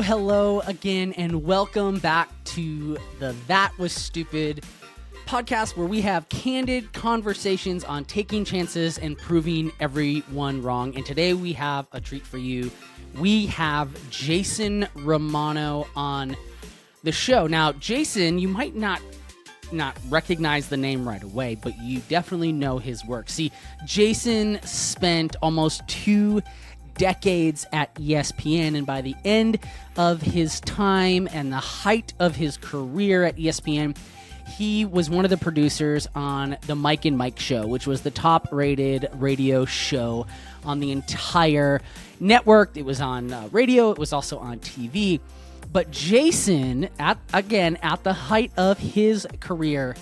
Hello again, and welcome back to the That Was Stupid podcast, where we have candid conversations on taking chances and proving everyone wrong. And today we have a treat for you. We have Jason Romano on the show. Now, Jason, you might not recognize the name right away, but you definitely know his work. See, Jason spent almost 2 decades at ESPN, and by the end of his time and the height of his career at ESPN, he was one of the producers on the Mike and Mike show, which was the top-rated radio show on the entire network. It was on radio. It was also on TV. But Jason, at the height of his career,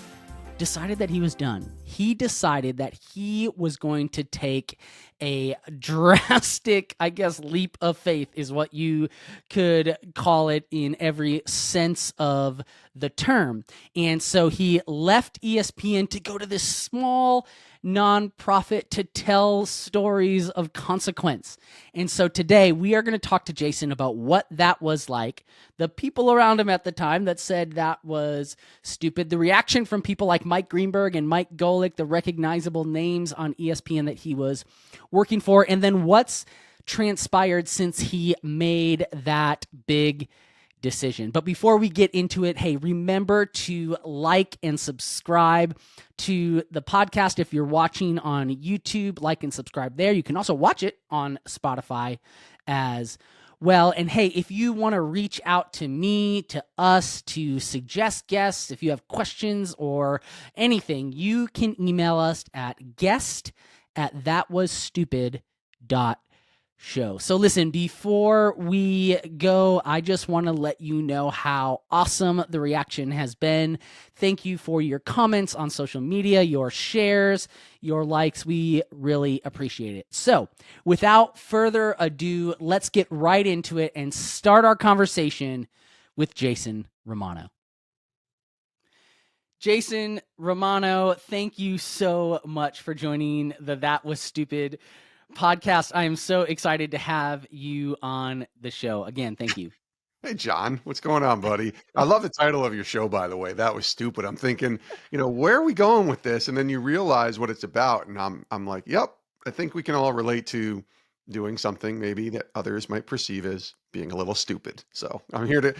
decided that he was done. He decided that he was going to take a drastic, leap of faith is what you could call it in every sense of the term. And so he left ESPN to go to this small nonprofit to tell stories of consequence. And so today we are going to talk to Jason about what that was like, the people around him at the time that said that was stupid, the reaction from people like Mike Greenberg and Mike Golick, the recognizable names on ESPN that he was working for, and then what's transpired since he made that big decision. But before we get into it, hey, remember to like and subscribe to the podcast. If you're watching on YouTube, like and subscribe there. You can also watch it on Spotify as well. And hey, if you want to reach out to me, to us, to suggest guests, if you have questions or anything, you can email us at guest@thatwasstupid.show. So listen, before we go, I just want to let you know how awesome the reaction has been. Thank you for your comments on social media, your shares, your likes. We really appreciate it. So without further ado, let's get right into it and start our conversation with Jason Romano. Jason Romano, thank you so much for joining the That Was Stupid podcast. I am so excited to have you on the show. Again, thank you. Hey, John, what's going on, buddy? I love the title of your show, by the way. That was stupid. I'm thinking, where are we going with this? And then you realize what it's about. And I'm like, yep, I think we can all relate to doing something maybe that others might perceive as being a little stupid. So I'm here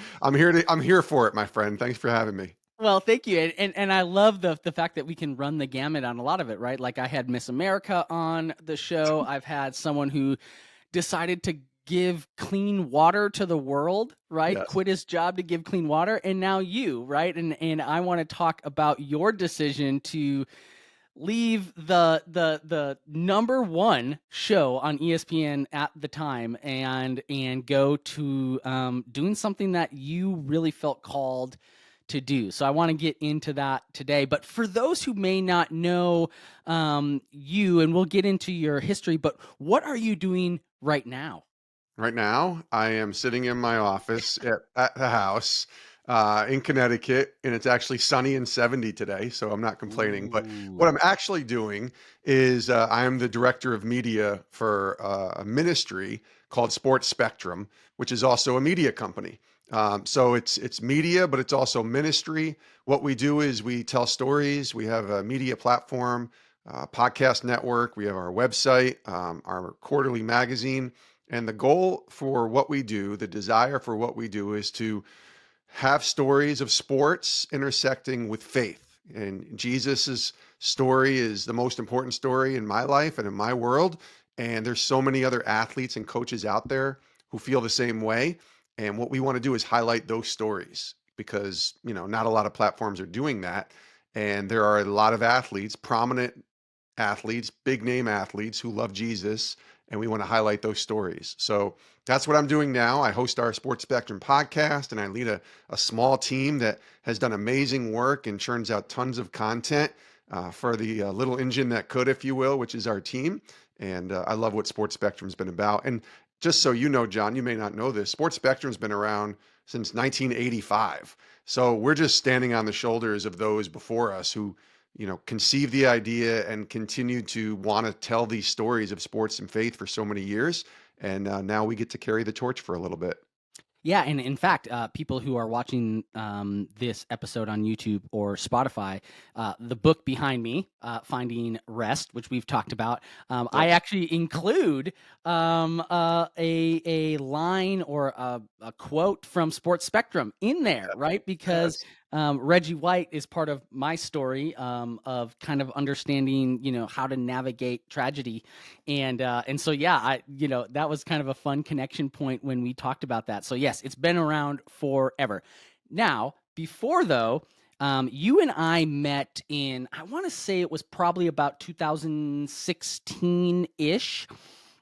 for it, my friend. Thanks for having me. Well, thank you. And I love the fact that we can run the gamut on a lot of it, right? Like I had Miss America on the show. I've had someone who decided to give clean water to the world, right? Yes. Quit his job to give clean water. And now you, right? And I want to talk about your decision to leave the number one show on ESPN at the time and go to doing something that you really felt called to do. So I want to get into that today. But for those who may not know you, and we'll get into your history, but what are you doing right now? Right now, I am sitting in my office at the house in Connecticut, and it's actually sunny and 70 today, so I'm not complaining. Ooh. But what I'm actually doing is I am the director of media for a ministry called Sports Spectrum, which is also a media company. So it's media, but it's also ministry. What we do is we tell stories. We have a media platform, podcast network. We have our website, our quarterly magazine. And the goal for what we do, the desire for what we do, is to have stories of sports intersecting with faith. And Jesus's story is the most important story in my life and in my world. And there's so many other athletes and coaches out there who feel the same way. And what we want to do is highlight those stories because, not a lot of platforms are doing that. And there are a lot of athletes, prominent athletes, big name athletes who love Jesus. And we want to highlight those stories. So that's what I'm doing now. I host our Sports Spectrum podcast, and I lead a small team that has done amazing work and churns out tons of content for the little engine that could, if you will, which is our team. And I love what Sports Spectrum's been about. And just so you know, John, you may not know this, Sports Spectrum's been around since 1985. So we're just standing on the shoulders of those before us who conceived the idea and continued to want to tell these stories of sports and faith for so many years. And now we get to carry the torch for a little bit. Yeah, and in fact, people who are watching this episode on YouTube or Spotify, the book behind me, Finding Rest, which we've talked about, I Yep. actually include a line or a quote from Sports Spectrum in there, right? Because Yes. Reggie White is part of my story of kind of understanding, how to navigate tragedy, and so yeah, that was kind of a fun connection point when we talked about that. So yes, it's been around forever. Now, before though, you and I met in, I want to say it was probably about 2016 ish.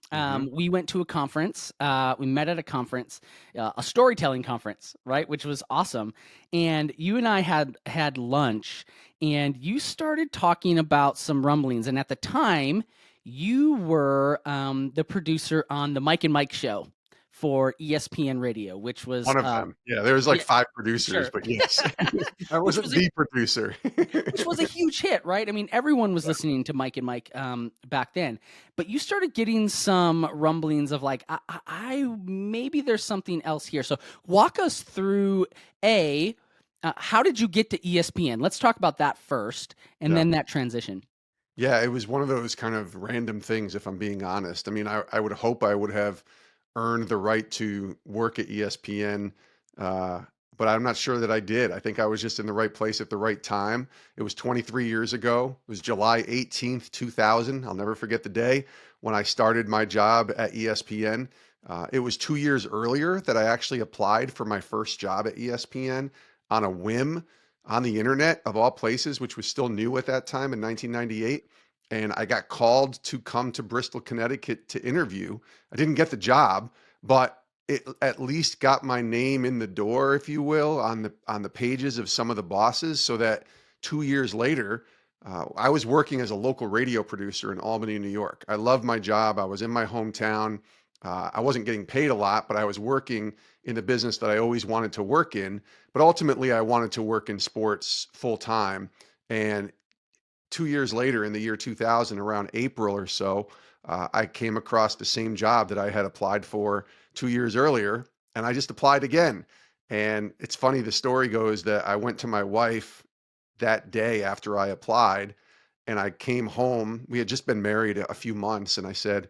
Hmm. We went to a conference. We met at a conference, a storytelling conference, right? Which was awesome. And you and I had lunch, and you started talking about some rumblings. And at the time, you were the producer on the Mike and Mike show for ESPN Radio, which was One of them. Yeah, there was like yeah, five producers, sure, but yes, I which wasn't was the producer. a huge hit, right? I mean, everyone was listening to Mike and Mike back then, but you started getting some rumblings of like, maybe there's something else here. So walk us through how did you get to ESPN? Let's talk about that first, and Yeah. then that transition. Yeah, it was one of those kind of random things, if I'm being honest. I mean, I would hope I would have earned the right to work at ESPN, uh, but I'm not sure that I did. I think I was just in the right place at the right time. It was 23 years ago. It was July 18th, 2000. I'll never forget the day when I started my job at ESPN. It was 2 years earlier that I actually applied for my first job at ESPN on a whim on the internet of all places, which was still new at that time in 1998. And I got called to come to Bristol, Connecticut to interview. I didn't get the job, but it at least got my name in the door, if you will, on the pages of some of the bosses, so that 2 years later, I was working as a local radio producer in Albany, New York. I loved my job. I was in my hometown. I wasn't getting paid a lot, but I was working in the business that I always wanted to work in. But ultimately, I wanted to work in sports full time. And 2 years later, in the year 2000, around April or so, I came across the same job that I had applied for 2 years earlier. And I just applied again. And it's funny, the story goes that I went to my wife that day after I applied, and I came home. We had just been married a few months. And I said,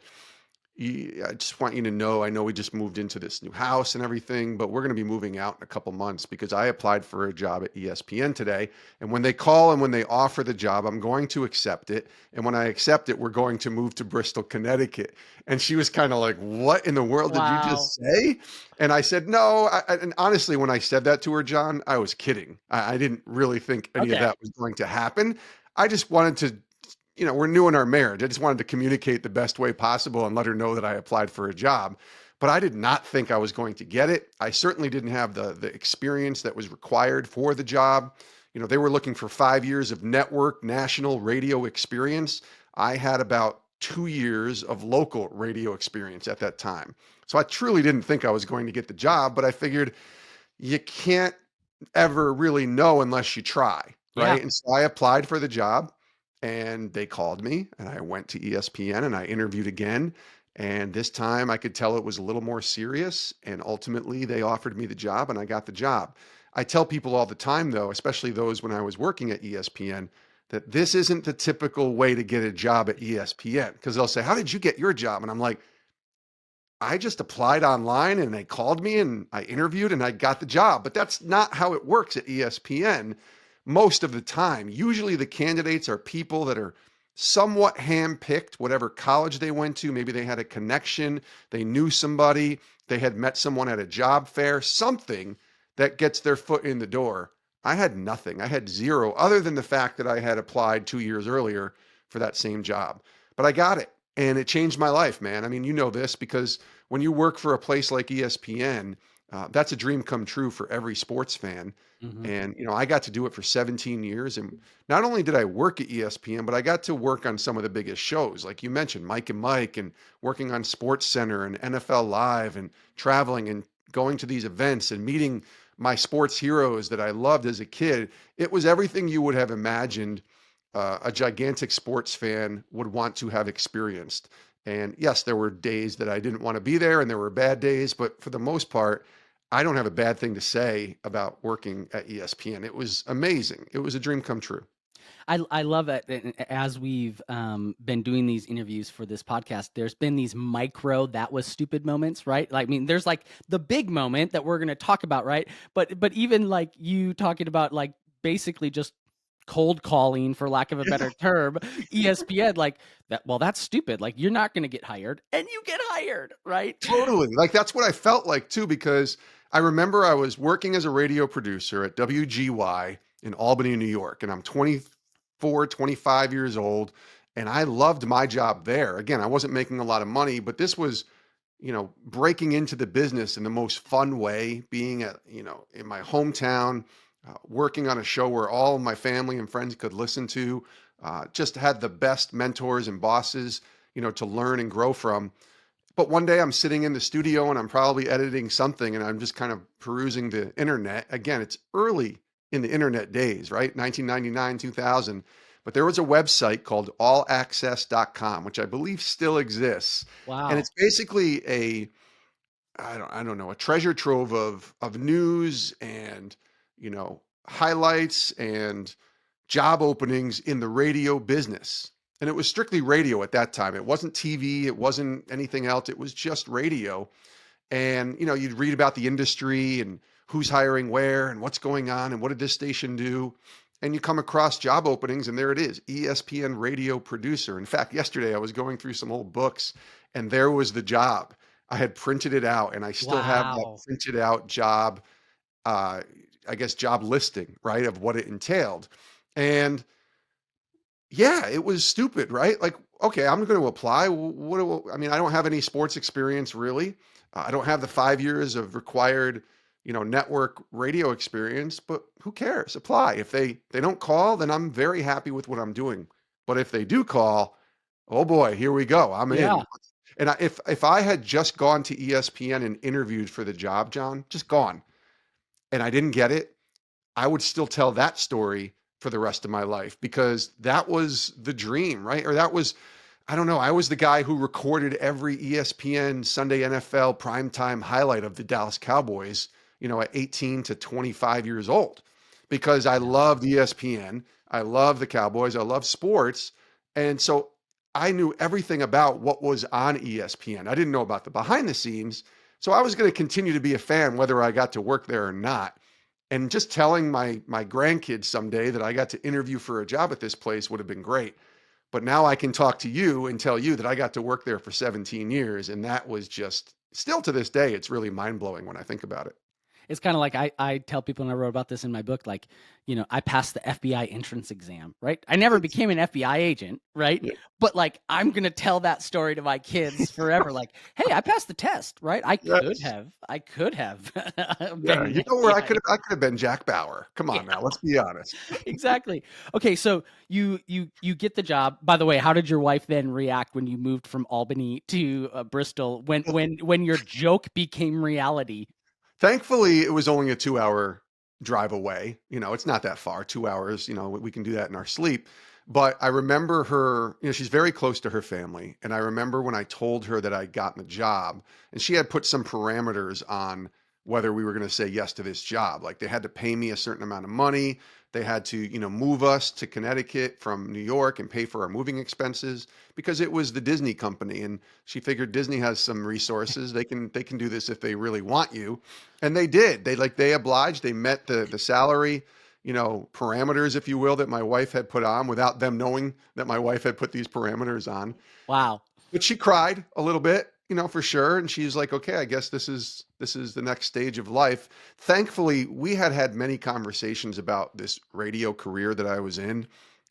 I just want you to know, I know we just moved into this new house and everything, but we're going to be moving out in a couple months because I applied for a job at ESPN today. And when they call and when they offer the job, I'm going to accept it. And when I accept it, we're going to move to Bristol, Connecticut. And she was kind of like, what in the world did you Wow. just say? And I said, no. And honestly, when I said that to her, John, I was kidding. I didn't really think any of Okay. that was going to happen. I just wanted to, we're new in our marriage. I just wanted to communicate the best way possible and let her know that I applied for a job. But I did not think I was going to get it. I certainly didn't have the experience that was required for the job. They were looking for 5 years of network national radio experience. I had about 2 years of local radio experience at that time. So I truly didn't think I was going to get the job, but I figured you can't ever really know unless you try, Yeah. right? And so I applied for the job, and they called me, and I went to ESPN and I interviewed again. And this time I could tell it was a little more serious. And ultimately, they offered me the job and I got the job. I tell people all the time, though, especially those when I was working at ESPN, that this isn't the typical way to get a job at ESPN, because they'll say, how did you get your job? And I'm like, I just applied online and they called me and I interviewed and I got the job. But that's not how it works at ESPN most of the time. Usually the candidates are people that are somewhat handpicked, whatever college they went to. Maybe they had a connection, they knew somebody, they had met someone at a job fair, something that gets their foot in the door. I had nothing. I had zero, other than the fact that I had applied 2 years earlier for that same job. But I got it. And it changed my life, man. I mean, you know this because when you work for a place like ESPN, that's a dream come true for every sports fan. Hmm. And, I got to do it for 17 years. And not only did I work at ESPN, but I got to work on some of the biggest shows. Like you mentioned, Mike and Mike, and working on Sports Center and NFL Live, and traveling and going to these events and meeting my sports heroes that I loved as a kid. It was everything you would have imagined a gigantic sports fan would want to have experienced. And yes, there were days that I didn't want to be there and there were bad days, but for the most part, I don't have a bad thing to say about working at ESPN. It was amazing. It was a dream come true. I love it. As we've been doing these interviews for this podcast, there's been these micro that was stupid moments, right? Like, I mean, there's like the big moment that we're going to talk about, right? But even like you talking about like basically just cold calling, for lack of a better term, ESPN, like that. Well, that's stupid. Like, you're not going to get hired, and you get hired, right? Totally. Like that's what I felt like too, because I remember I was working as a radio producer at WGY in Albany, New York, and I'm 24, 25 years old, and I loved my job there. Again, I wasn't making a lot of money, but this was, breaking into the business in the most fun way, being at, in my hometown, working on a show where all my family and friends could listen to, just had the best mentors and bosses, to learn and grow from. But one day I'm sitting in the studio and I'm probably editing something and I'm just kind of perusing the internet. Again, it's early in the internet days, right? 1999, 2000. But there was a website called allaccess.com, which I believe still exists. And Wow. it's basically I don't know, a treasure trove of news and, highlights and job openings in the radio business. And it was strictly radio at that time. It wasn't TV, it wasn't anything else. It was just radio. And, you'd read about the industry and who's hiring where and what's going on and what did this station do. And you come across job openings and there it is, ESPN radio producer. In fact, yesterday I was going through some old books and there was the job. I had printed it out and I still have that Wow. printed out job, uh, I guess, job listing, right, of what it entailed. And yeah, it was stupid, right? Like, okay, I'm going to apply. I mean, I don't have any sports experience really. I don't have the 5 years of required, network radio experience, but who cares? Apply. If they don't call, then I'm very happy with what I'm doing. But if they do call, oh boy, here we go. I'm Yeah. in. And if I had just gone to ESPN and interviewed for the job, John, just gone, and I didn't get it, I would still tell that story for the rest of my life because that was the dream, right? Or that was, I don't know, I was the guy who recorded every ESPN Sunday NFL primetime highlight of the Dallas Cowboys, at 18 to 25 years old because I Yeah. loved ESPN. I love the Cowboys. I love sports. And so I knew everything about what was on ESPN. I didn't know about the behind the scenes. So I was going to continue to be a fan whether I got to work there or not. And just telling my grandkids someday that I got to interview for a job at this place would have been great. But now I can talk to you and tell you that I got to work there for 17 years. And that was just still to this day, it's really mind blowing when I think about it. It's kind of like I tell people, and I wrote about this in my book, like, I passed the FBI entrance exam, right? I never It's, became an FBI agent, right? yeah, But like, I'm going to tell that story to my kids forever. Like, hey, I passed the test, right? yes. I could have Yeah. been an You know where FBI. I could have been Jack Bauer. Come Yeah, on now. Let's be honest. exactly. Okay. So you get the job. By the way, how did your wife then react when you moved from Albany to Bristol, when your joke became reality? Thankfully, it was only a 2 hour drive away. It's not that far, 2 hours. We can do that in our sleep. But I remember her, she's very close to her family. And I remember when I told her that I'd gotten the job, and she had put some parameters on whether we were going to say yes to this job. Like they had to pay me a certain amount of money. They had to, move us to Connecticut from New York and pay for our moving expenses because it was the Disney company. And she figured Disney has some resources. They can do this if they really want you. And they did. They obliged. They met the salary, parameters, if you will, that my wife had put on without them knowing that my wife had put these parameters on. Wow. But she cried a little bit, for sure. And she's like, okay, I guess this is the next stage of life. Thankfully, we had many conversations about this radio career that I was in.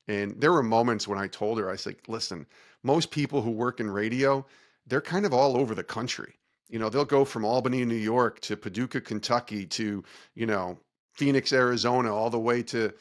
And there were moments when I told her, I was like, listen, most people who work in radio, they're kind of all over the country. They'll go from Albany, New York to Paducah, Kentucky to, you know, Phoenix, Arizona, all the way to,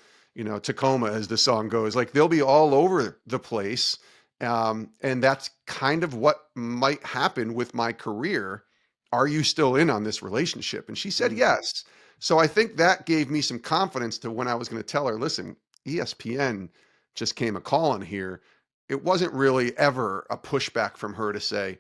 Tacoma, as the song goes. Like they'll be all over the place. And that's kind of what might happen with my career. Are you still in on this relationship? And she said Mm. yes. So I think that gave me some confidence to when I was going to tell her, listen, ESPN just came a calling here. It wasn't really ever a pushback from her to say,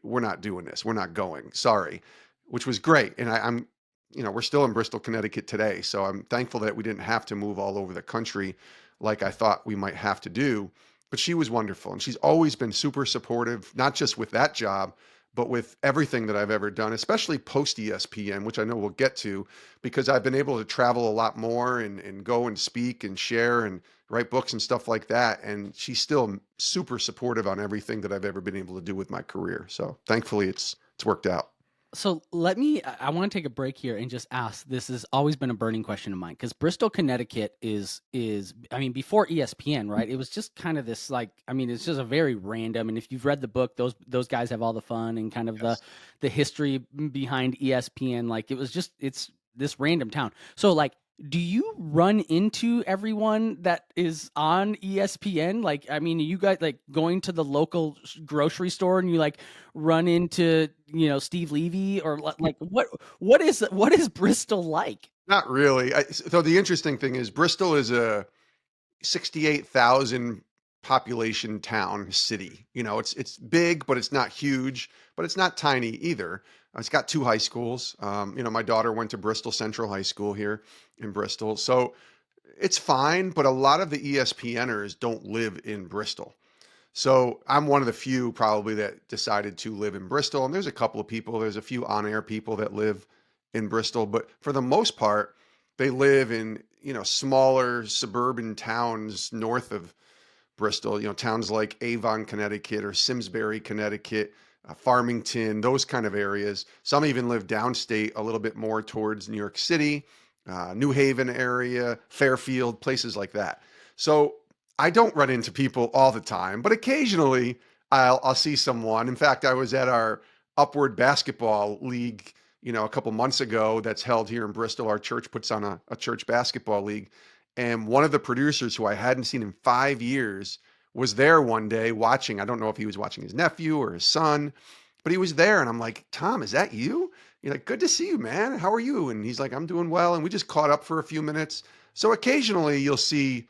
we're not doing this. We're not going. Sorry, which was great. And I'm we're still in Bristol, Connecticut today. So I'm thankful that we didn't have to move all over the country like I thought we might have to do. But she was wonderful. And she's always been super supportive, not just with that job, but with everything that I've ever done, especially post ESPN, which I know we'll get to, because I've been able to travel a lot more and go and speak and share and write books and stuff like that. And she's still super supportive on everything that I've ever been able to do with my career. So thankfully it's worked out. So I want to take a break here and just ask, this has always been a burning question of mine, because Bristol, Connecticut I mean, before ESPN, right? It was just kind of this, like, I mean, it's just a very random, and if you've read the book, those guys have all the fun and kind of Yes. the history behind ESPN. Like, it's this random town. So, like, do you run into everyone that is on ESPN? Like, I mean, you guys like going to the local grocery store and you like run into, Steve Levy, or like what is Bristol like? Not really. So the interesting thing is Bristol is a 68,000 population town city. It's big, but it's not huge, but it's not tiny either. It's got two high schools. My daughter went to Bristol Central High School here in Bristol. So it's fine, but a lot of the ESPNers don't live in Bristol. So I'm one of the few probably that decided to live in Bristol. And there's a couple of people, there's a few on-air people that live in Bristol, but for the most part, they live in, smaller suburban towns north of Bristol, towns like Avon, Connecticut, or Simsbury, Connecticut, Farmington, those kind of areas. Some even live downstate a little bit more towards New York City, New Haven area, Fairfield, places like that. So I don't run into people all the time, but occasionally I'll see someone. In fact, I was at our Upward Basketball League, a couple months ago, that's held here in Bristol. Our church puts on a church basketball league. And one of the producers who I hadn't seen in 5 years was there one day watching. I don't know if he was watching his nephew or his son, but he was there. And I'm like, Tom, is that you? You're like, good to see you, man. How are you? And he's like, I'm doing well. And we just caught up for a few minutes. So occasionally you'll see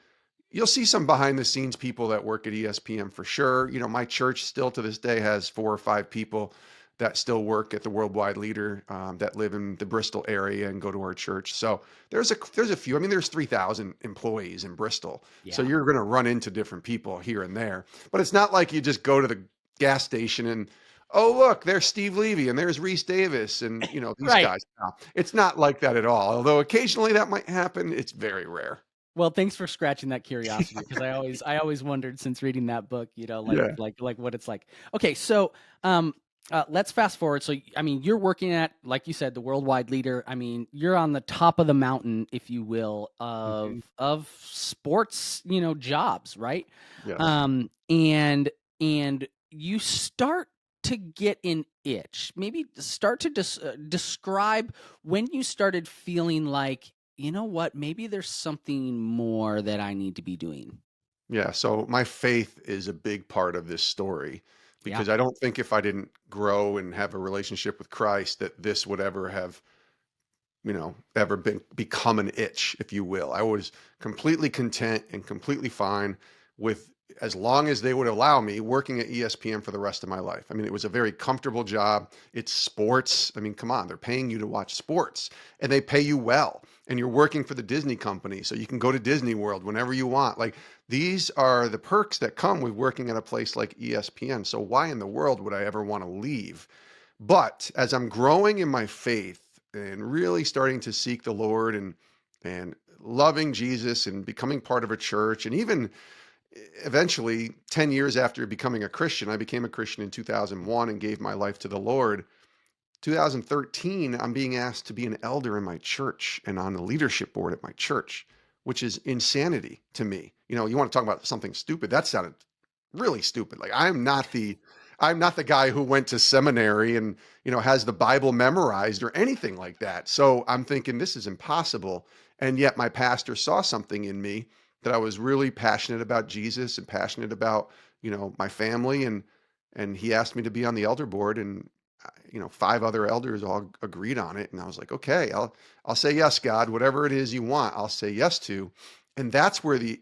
some behind the scenes people that work at ESPN for sure. My church still to this day has 4 or 5 people that still work at the Worldwide Leader, that live in the Bristol area and go to our church. So there's a few. I mean, there's 3,000 employees in Bristol. So Yeah. you're going to run into different people here and there. But it's not like you just go to the gas station and, oh, look, there's Steve Levy and there's Reese Davis and, these Right. guys. No, it's not like that at all. Although occasionally that might happen, it's very rare. Well, thanks for scratching that curiosity, because I always wondered, since reading that book, like Yeah. what it's like. Okay, so let's fast forward. So I mean, you're working at, like you said, the Worldwide Leader. I mean, you're on the top of the mountain, if you will, of Mhm. sports, jobs, right? Yes. And you start to get an itch. Maybe start to describe when you started feeling like, you know what, maybe there's something more that I need to be doing. Yeah, so my faith is a big part of this story Yeah. because I don't think if I didn't grow and have a relationship with Christ that this would ever have, ever become an itch, if you will. I was completely content and completely fine with, as long as they would allow me, working at ESPN for the rest of my life. I mean, it was a very comfortable job. It's sports. I mean, come on, they're paying you to watch sports and they pay you well. And you're working for the Disney company, so you can go to Disney World whenever you want. Like, these are the perks that come with working at a place like ESPN. So why in the world would I ever want to leave? But as I'm growing in my faith and really starting to seek the Lord and loving Jesus and becoming part of a church, and even eventually 10 years after becoming a Christian, I became a Christian in 2001 and gave my life to the Lord. 2013, I'm being asked to be an elder in my church and on the leadership board at my church, which is insanity to me. You want to talk about something stupid. That sounded really stupid. Like, I'm not the guy who went to seminary and, has the Bible memorized or anything like that. So I'm thinking this is impossible. And yet my pastor saw something in me that I was really passionate about Jesus and passionate about, my family, and he asked me to be on the elder board, and 5 other elders all agreed on it. And I was like, okay, I'll say yes, God, whatever it is you want, I'll say yes to. And that's where the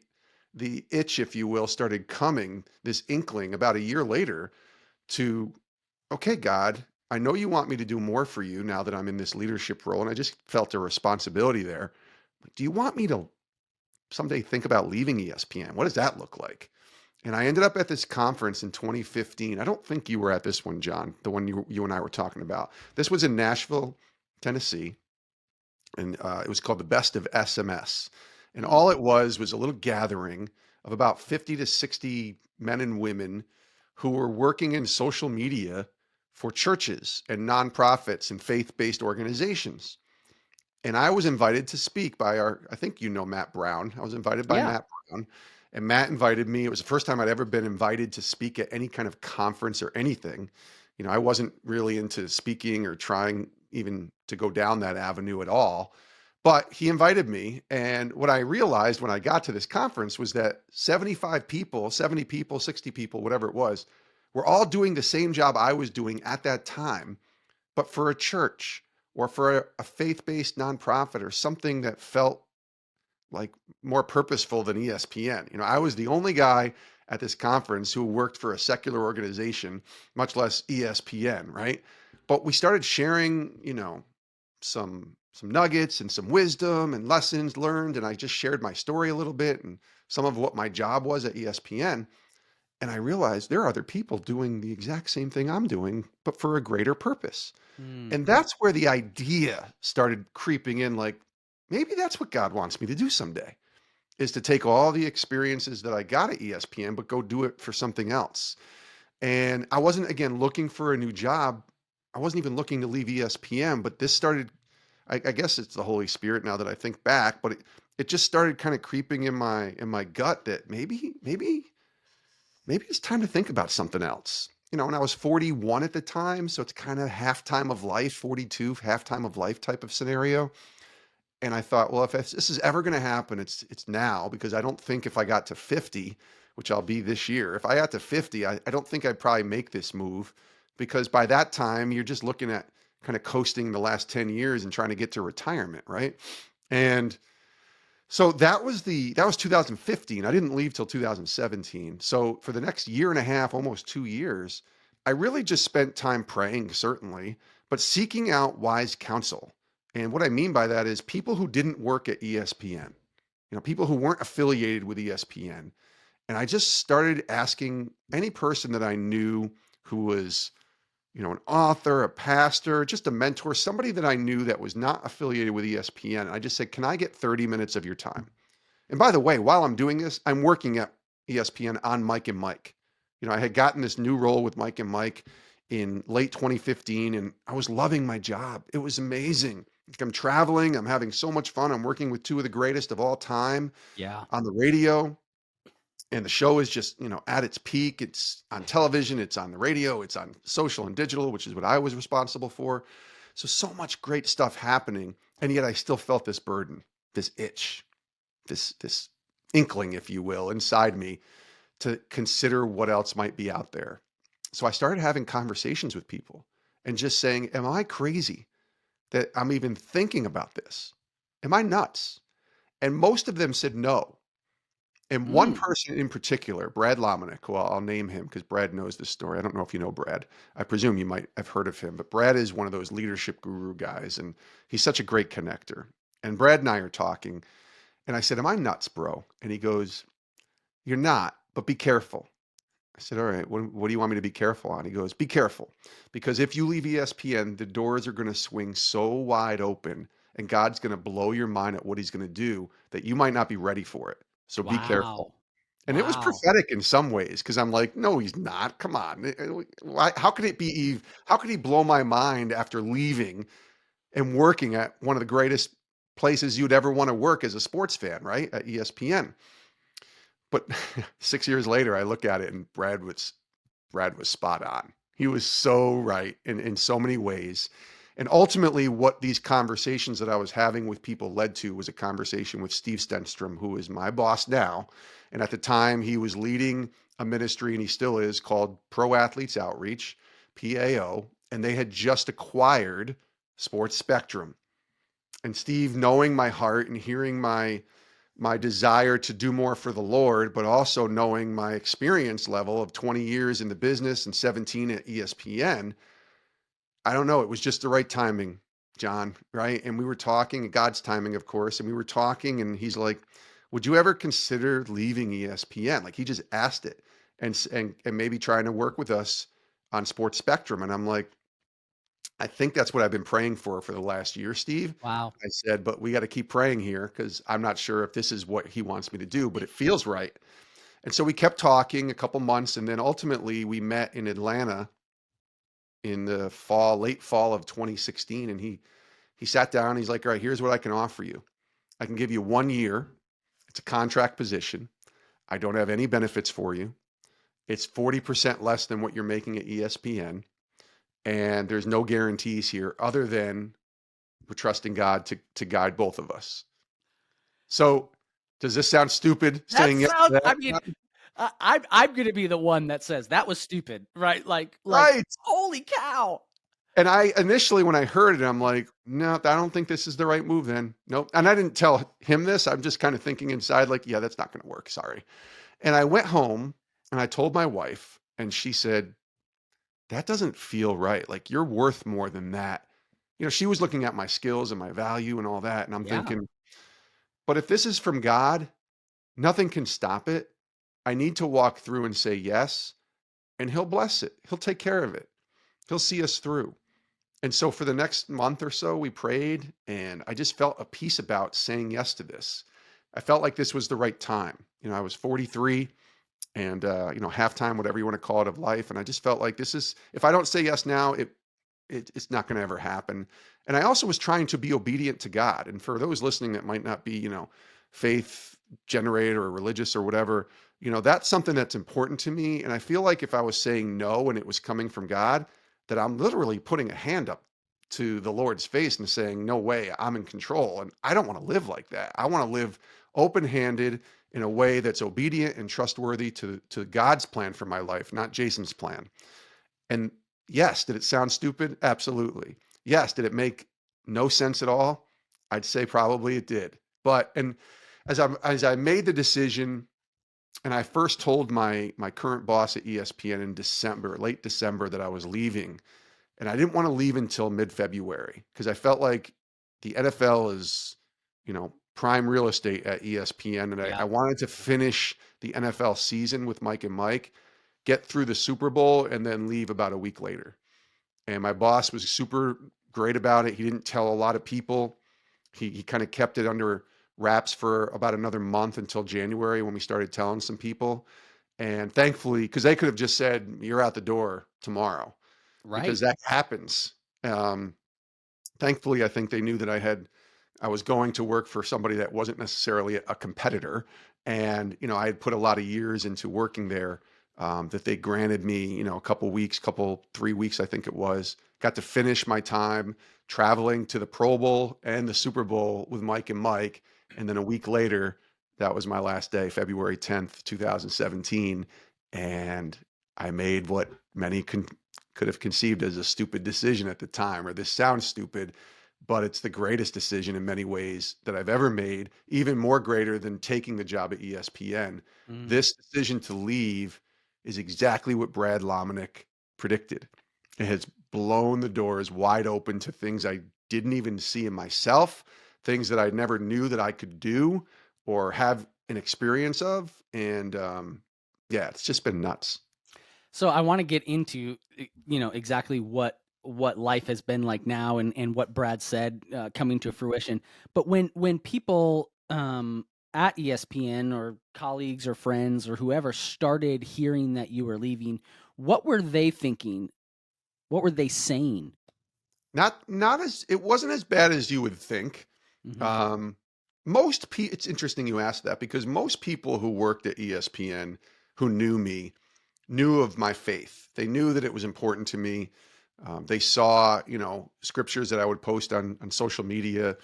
itch, if you will, started coming, this inkling about a year later to, okay, God, I know you want me to do more for you now that I'm in this leadership role, and I just felt a responsibility there. But do you want me to someday think about leaving ESPN? What does that look like? And I ended up at this conference in 2015. I don't think you were at this one, John, the one you and I were talking about. This was in Nashville, Tennessee, and it was called the Best of SMS. And Mm. all it was a little gathering of about 50 to 60 men and women who were working in social media for churches and nonprofits and faith-based organizations. And I was invited to speak by I think you know Matt Brown. I was invited by Yeah. Matt Brown, and Matt invited me. It was the first time I'd ever been invited to speak at any kind of conference or anything. I wasn't really into speaking or trying even to go down that avenue at all. But he invited me. And what I realized when I got to this conference was that 75 people, 70 people, 60 people, whatever it was, were all doing the same job I was doing at that time, but for a church or for a faith-based nonprofit or something that felt like more purposeful than ESPN. I was the only guy at this conference who worked for a secular organization, much less ESPN, right? But we started sharing, some nuggets and some wisdom and lessons learned, and I just shared my story a little bit and some of what my job was at ESPN. And I realized there are other people doing the exact same thing I'm doing, but for a greater purpose. Mm. And that's where the idea started creeping in, like, maybe that's what God wants me to do someday, is to take all the experiences that I got at ESPN, but go do it for something else. And I wasn't, again, looking for a new job. I wasn't even looking to leave ESPN, but this started, I guess it's the Holy Spirit now that I think back, but it just started kind of creeping in my gut that maybe it's time to think about something else. And I was 41 at the time, so it's kind of halftime of life, 42, halftime of life type of scenario. And I thought, well, if this is ever going to happen, it's now, because I don't think if I got to 50, which I'll be this year, if I got to 50, I don't think I'd probably make this move, because by that time you're just looking at kind of coasting the last 10 years and trying to get to retirement, right? And so that was 2015. I didn't leave till 2017. So for the next year and a half, almost 2 years, I really just spent time praying, certainly, but seeking out wise counsel. And what I mean by that is people who didn't work at ESPN, people who weren't affiliated with ESPN. And I just started asking any person that I knew who was, an author, a pastor, just a mentor, somebody that I knew that was not affiliated with ESPN. I just said, can I get 30 minutes of your time? And by the way, while I'm doing this, I'm working at ESPN on Mike and Mike. I had gotten this new role with Mike and Mike in late 2015, and I was loving my job. It was amazing. I'm traveling. I'm having so much fun. I'm working with two of the greatest of all time Yeah. on the radio. And the show is just, at its peak. It's on television, it's on the radio, it's on social and digital, which is what I was responsible for. So much great stuff happening. And yet I still felt this burden, this itch, this inkling, if you will, inside me to consider what else might be out there. So I started having conversations with people and just saying, am I crazy that I'm even thinking about this? Am I nuts? And most of them said no. And one Mm. person in particular, Brad Lomenick, who I'll name him because Brad knows this story. I don't know if you know Brad. I presume you might have heard of him, but Brad is one of those leadership guru guys, and he's such a great connector. And Brad and I are talking, and I said, am I nuts, bro? And he goes, you're not, but be careful. I said, all right, what do you want me to be careful on? He goes, be careful, because if you leave ESPN, the doors are going to swing so wide open, and God's going to blow your mind at what he's going to do that you might not be ready for it. So be careful. Wow. And it was Wow. prophetic in some ways, because I'm like, no, he's not. Come on. How could it be Eve? How could he blow my mind after leaving and working at one of the greatest places you'd ever want to work as a sports fan, right? At ESPN. But 6 years later, I look at it and Brad was spot on. He was so right in so many ways. And ultimately, what these conversations that I was having with people led to was a conversation with Steve Stenstrom, who is my boss now. And at the time, he was leading a ministry, and he still is, called Pro Athletes Outreach, PAO. And they had just acquired Sports Spectrum. And Steve, knowing my heart and hearing my desire to do more for the Lord, but also knowing my experience level of 20 years in the business and 17 at ESPN, I don't know. It was just the right timing, John, right? And we were talking, God's timing, of course, and we were talking, and he's like, "Would you ever consider leaving ESPN?" Like he just asked it, and maybe trying to work with us on Sports Spectrum. And I'm like, I think that's what I've been praying for the last year, Steve. Wow. I said, but we got to keep praying here because I'm not sure if this is what he wants me to do, but it feels right. And so we kept talking a couple months, and then ultimately we met in Atlanta in the late fall of 2016. And he sat down. He's like, "All right, here's what I can offer you. I can give you 1 year. It's a contract position. I don't have any benefits for you. It's 40% less than what you're making at ESPN. And there's no guarantees here other than we're trusting God to guide both of us." So does this sound stupid That saying yes sounds. to I mean, that? I'm going to be the one that says that was stupid, right? Like, Right. holy cow! And I initially, when I heard it, I'm like, no, I don't think this is the right move then. Nope. And I didn't tell him this. I'm just kind of thinking inside, like, yeah, that's not going to work. Sorry. And I went home and I told my wife, and she said, that doesn't feel right. Like you're worth more than that. She was looking at my skills and my value and all that. And I'm Yeah, thinking, but if this is from God, nothing can stop it. I need to walk through and say yes, and he'll bless it. He'll take care of it. He'll see us through. And so for the next month or so, we prayed, and I just felt a peace about saying yes to this. I felt like this was the right time. I was 43 and, halftime, whatever you want to call it, of life. And I just felt like this is, if I don't say yes now, it's not going to ever happen. And I also was trying to be obedient to God. And for those listening that might not be, faith generated or religious or whatever, that's something that's important to me. And I feel like if I was saying no and it was coming from God, that I'm literally putting a hand up to the Lord's face and saying, no way, I'm in control. And I don't want to live like that. I want to live open-handed in a way that's obedient and trustworthy to God's plan for my life, not Jason's plan. And yes, did it sound stupid? Absolutely. Yes, did it make no sense at all? I'd say probably it did. But and as I made the decision, and I first told my current boss at ESPN in December, late December, that I was leaving, and I didn't want to leave until mid-February because I felt like the NFL is, prime real estate at ESPN, and I yeah. wanted to finish the NFL season with Mike and Mike, get through the Super Bowl, and then leave about a week later. And my boss was super great about it. He didn't tell a lot of people. He kind of kept it under wraps for about another month until January when we started telling some people. And thankfully, because they could have just said, "You're out the door tomorrow," because Right. that happens. Thankfully, I think they knew that I was going to work for somebody that wasn't necessarily a competitor. And, I had put a lot of years into working there, that they granted me, a couple weeks, 3 weeks, I think it was, got to finish my time traveling to the Pro Bowl and the Super Bowl with Mike and Mike. And then a week later, that was my last day, February 10th, 2017. And I made what many could have conceived as a stupid decision at the time, or this sounds stupid, but it's the greatest decision in many ways that I've ever made, even more greater than taking the job at ESPN. Mm. This decision to leave is exactly what Brad Lomenick predicted. It has blown the doors wide open to things I didn't even see in myself, things that I never knew that I could do or have an experience of. And yeah, it's just been nuts. So I want to get into, exactly what life has been like now, and what Brad said coming to fruition. But when people at ESPN or colleagues or friends or whoever started hearing that you were leaving, what were they thinking? What were they saying? Not as it wasn't as bad as you would think. Hmm. Um, it's interesting you asked that because most people who worked at ESPN who knew me knew of my faith. They knew that it was important to me. They saw, scriptures that I would post on social media.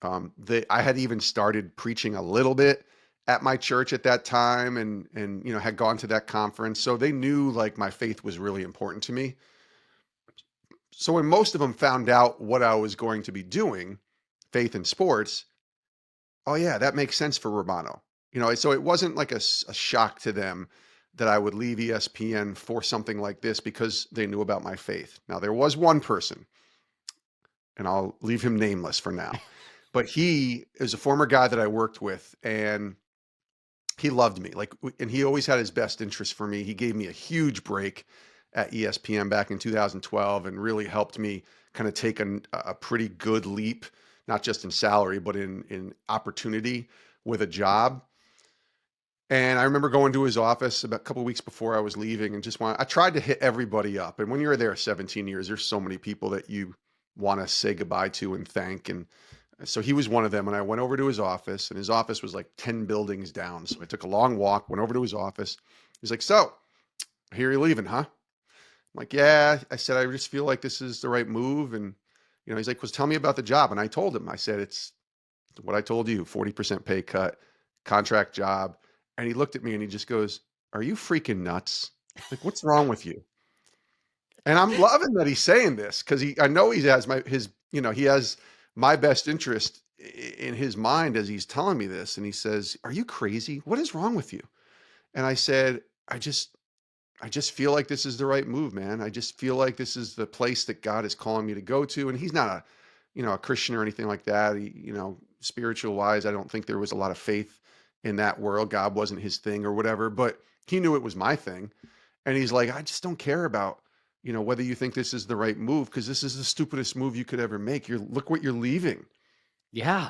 I had even started preaching a little bit at my church at that time, and had gone to that conference, so they knew like my faith was really important to me. So when most of them found out what I was going to be doing, faith in sports, oh yeah, that makes sense for Romano. So it wasn't like a shock to them. that I would leave ESPN for something like this because they knew about my faith. Now, there was one person, and I'll leave him nameless for now, but he is a former guy that I worked with, and he loved me. Like, and he always had his best interest for me. He gave me a huge break at ESPN back in 2012 and really helped me kind of take a pretty good leap, not just in salary, but in opportunity with a job. And I remember going to his office about a couple of weeks before I was leaving and I tried to hit everybody up. And when you're there 17 years, there's so many people that you want to say goodbye to and thank. And so he was one of them. And I went over to his office, and his office was like 10 buildings down. So I took a long walk, went over to his office. He's like, "So, I hear you're leaving, huh?" I'm like, "Yeah." I said, "I just feel like this is the right move." And, he's like, "Well, tell me about the job." And I told him, I said, "It's what I told you, 40% pay cut, contract job." And he looked at me and he just goes, "Are you freaking nuts? Like, what's wrong with you?" And I'm loving that he's saying this because I know he has he has my best interest in his mind as he's telling me this. And he says, "Are you crazy? What is wrong with you?" And I said, I just feel like this is the right move, man. I just feel like this is the place that God is calling me to go to." And he's not a Christian or anything like that. Spiritual wise, I don't think there was a lot of faith in that world. God wasn't his thing or whatever, but he knew it was my thing. And he's like, "I just don't care about, whether you think this is the right move, because this is the stupidest move you could ever make. Look what you're leaving." Yeah.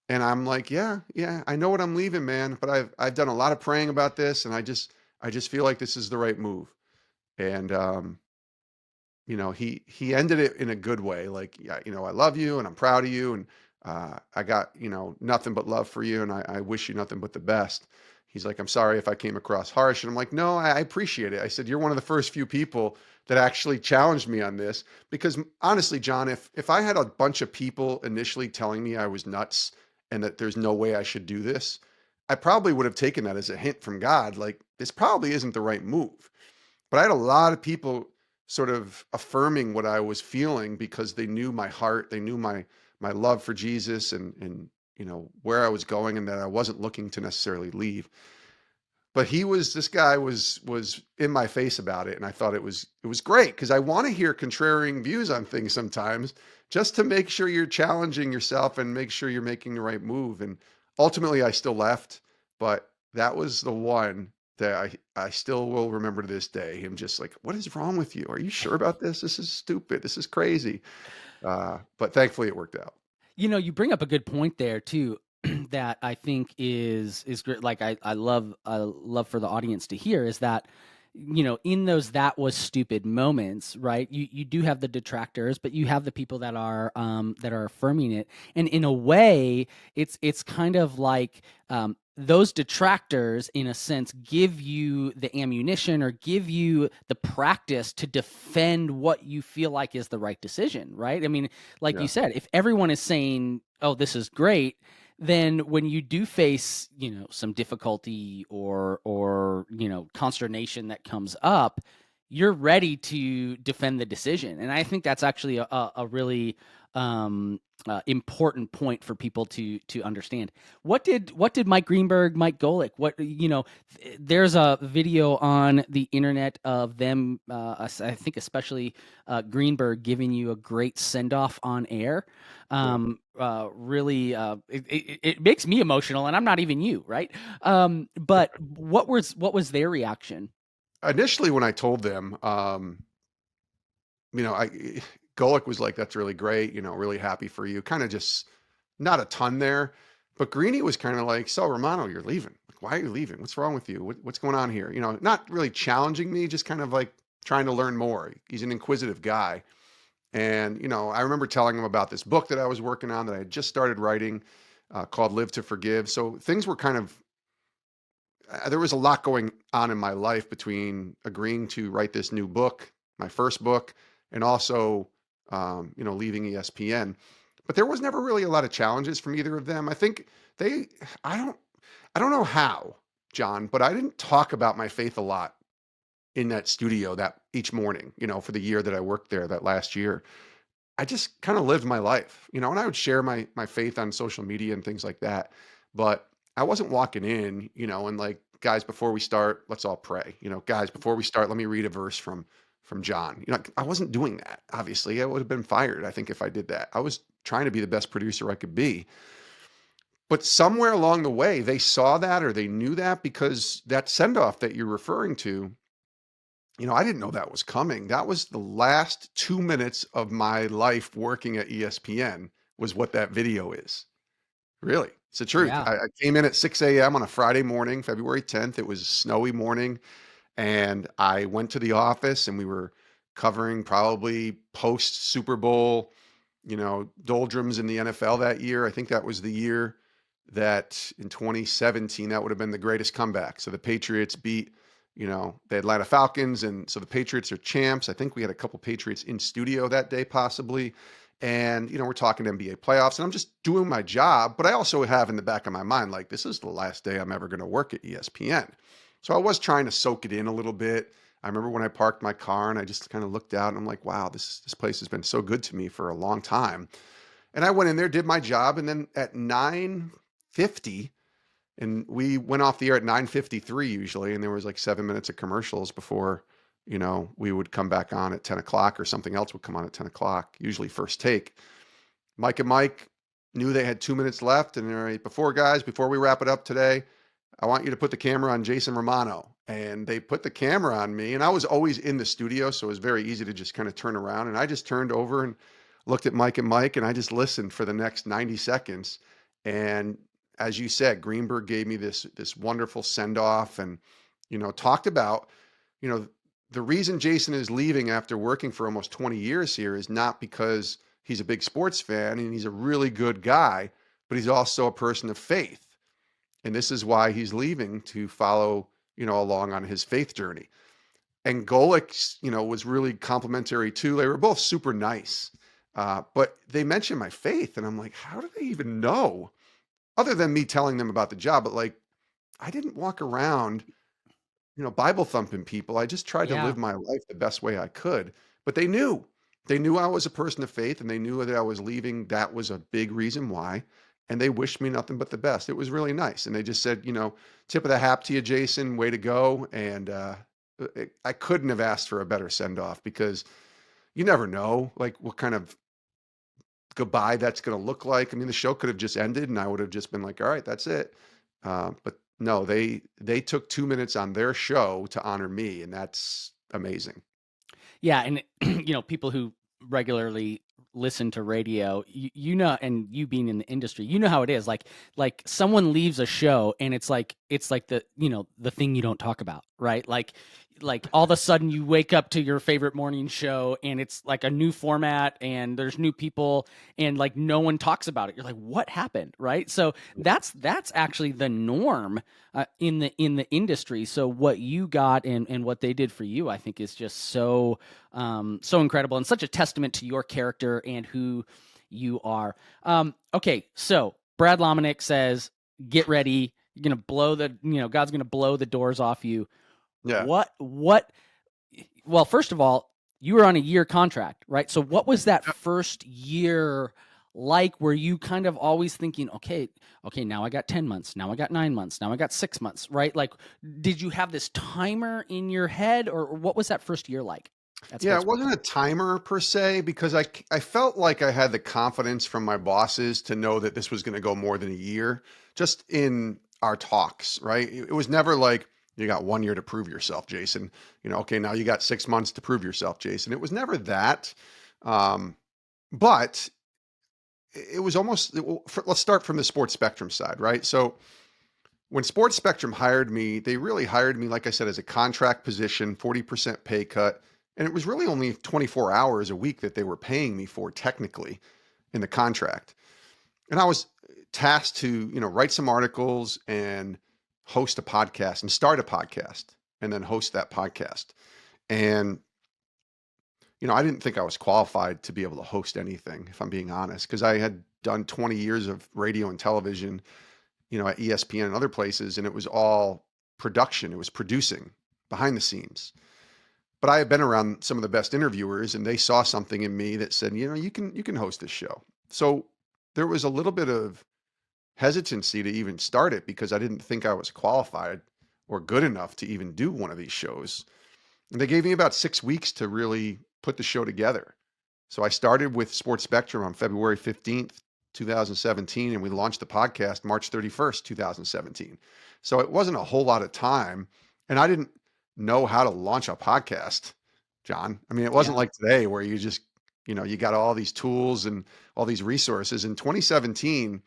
And I'm like, "Yeah, yeah, I know what I'm leaving, man, but I've done a lot of praying about this, and I just feel like this is the right move." And he ended it in a good way. Like, "Yeah, I love you and I'm proud of you. And I got, nothing but love for you. And I wish you nothing but the best." He's like, "I'm sorry if I came across harsh." And I'm like, "No, I appreciate it." I said, "You're one of the first few people that actually challenged me on this." Because honestly, John, if I had a bunch of people initially telling me I was nuts and that there's no way I should do this, I probably would have taken that as a hint from God. Like, this probably isn't the right move. But I had a lot of people sort of affirming what I was feeling because they knew my heart, they knew my love for Jesus, and where I was going, and that I wasn't looking to necessarily leave. But this guy was in my face about it, and I thought it was great because I want to hear contrarian views on things sometimes, just to make sure you're challenging yourself and make sure you're making the right move. And ultimately, I still left, but that was the one that I still will remember to this day. Him just like, "What is wrong with you? Are you sure about this? This is stupid. This is crazy." But thankfully, it worked out. You bring up a good point there too, that I think is great. Like I love for the audience to hear is that, in those "that was stupid" moments, right? You do have the detractors, but you have the people that are affirming it. And in a way, it's kind of like, those detractors, in a sense, give you the ammunition or give you the practice to defend what you feel like is the right decision, right? I mean, like you Yeah. said, if everyone is saying, "Oh, this is great," then when you do face, some difficulty or consternation that comes up, you're ready to defend the decision. And I think that's actually a really important point for people to understand. What did Mike Greenberg, Mike Golick, there's a video on the internet of them, I think especially Greenberg, giving you a great send off on air. Really, it makes me emotional, and I'm not even you, right? But what was their reaction? Initially, when I told them, I Golick was like, "That's really great, really happy for you." Kind of just not a ton there. But Greeny was kind of like, "So, Romano, you're leaving. Like, why are you leaving? What's wrong with you? What's going on here?" Not really challenging me, just kind of like trying to learn more. He's an inquisitive guy. And, I remember telling him about this book that I was working on that I had just started writing, called Live to Forgive. So things were kind of, there was a lot going on in my life between agreeing to write this new book, my first book, and also, leaving ESPN. But there was never really a lot of challenges from either of them. I think they, I don't, I don't know how, John, but I didn't talk about my faith a lot in that studio that each morning, for the year that I worked there, that last year. I just kind of lived my life, and I would share my faith on social media and things like that. But I wasn't walking in, and like guys, before we start, let's all pray. Guys, before we start, let me read a verse from John. I wasn't doing that. Obviously, I would have been fired, I think, if I did that. I was trying to be the best producer I could be. But somewhere along the way, they saw that or they knew that, because that send-off that you're referring to, I didn't know that was coming. That was the last 2 minutes of my life working at ESPN, was what that video is. Really. It's the truth. Yeah. I came in at 6 a.m. on a Friday morning, February 10th. It was a snowy morning. And I went to the office, and we were covering probably post Super Bowl, doldrums in the NFL that year. I think that was the year that in 2017, that would have been the greatest comeback. So the Patriots beat, the Atlanta Falcons. And so the Patriots are champs. I think we had a couple Patriots in studio that day, possibly. And, we're talking NBA playoffs, and I'm just doing my job. But I also have in the back of my mind, like, this is the last day I'm ever going to work at ESPN. So I was trying to soak it in a little bit. I remember when I parked my car and I just kind of looked out, and I'm like, wow, this place has been so good to me for a long time. And I went in there, did my job. And then at 9:50, and we went off the air at 9:53 usually. And there was like 7 minutes of commercials before, we would come back on at 10 o'clock, or something else would come on at 10 o'clock, usually First Take. Mike and Mike knew they had 2 minutes left. And they're like, before we wrap it up today, I want you to put the camera on Jason Romano. And they put the camera on me, and I was always in the studio, so it was very easy to just kind of turn around. And I just turned over and looked at Mike and Mike, and I just listened for the next 90 seconds. And as you said, Greenberg gave me this wonderful send off, and, talked about, the reason Jason is leaving after working for almost 20 years here is not because he's a big sports fan and he's a really good guy, but he's also a person of faith. And this is why he's leaving, to follow, along on his faith journey. And Golick, was really complimentary too. They were both super nice. But they mentioned my faith, and I'm like, how do they even know? Other than me telling them about the job, but like, I didn't walk around, Bible thumping people. I just tried to Yeah. live my life the best way I could. But they knew I was a person of faith, and they knew that I was leaving. That was a big reason why. And they wished me nothing but the best. It was really nice. And they just said, tip of the hat to you, Jason, way to go. And I couldn't have asked for a better send off, because you never know, like, what kind of goodbye that's going to look like. I mean, the show could have just ended, and I would have just been like, all right, that's it. But no, they took 2 minutes on their show to honor me, and that's amazing. Yeah. And, people who regularly listen to radio, and you being in the industry, how it is. Like someone leaves a show, and it's like the, the thing you don't talk about, right? Like all of a sudden you wake up to your favorite morning show, and it's like a new format, and there's new people, and like no one talks about it. You're like, what happened, right? So that's actually the norm in the industry. So what you got and what they did for you, I think, is just so incredible, and such a testament to your character and who you are. Okay, so Brad Lomenick says, get ready. You're gonna blow God's gonna blow the doors off you. Yeah. Well, first of all, you were on a year contract, right? So what was that first year like? Were you kind of always thinking, okay, now I got 10 months, now I got 9 months, now I got 6 months, right? Like, did you have this timer in your head, or what was that first year like? Yeah, it wasn't a timer per se, because I felt like I had the confidence from my bosses to know that this was going to go more than a year, just in our talks, right? It was never like, you got 1 year to prove yourself, Jason. Okay, now you got 6 months to prove yourself, Jason. It was never that. But it was almost, let's start from the Sports Spectrum side, right? So when Sports Spectrum hired me, they really hired me, like I said, as a contract position, 40% pay cut. And it was really only 24 hours a week that they were paying me for, technically, in the contract. And I was tasked to, write some articles and host a podcast, and start a podcast, and then host that podcast. And, I didn't think I was qualified to be able to host anything, if I'm being honest, because I had done 20 years of radio and television, at ESPN and other places, and it was all production. It was producing behind the scenes. But I had been around some of the best interviewers, and they saw something in me that said, you can host this show. So there was a little bit of hesitancy to even start it, because I didn't think I was qualified, or good enough to even do one of these shows. And they gave me about 6 weeks to really put the show together. So I started with Sports Spectrum on February 15th, 2017, and we launched the podcast March 31st, 2017. So it wasn't a whole lot of time. And I didn't know how to launch a podcast, John. I mean, it wasn't Yeah. like today where you just, you got all these tools and all these resources. In 2017,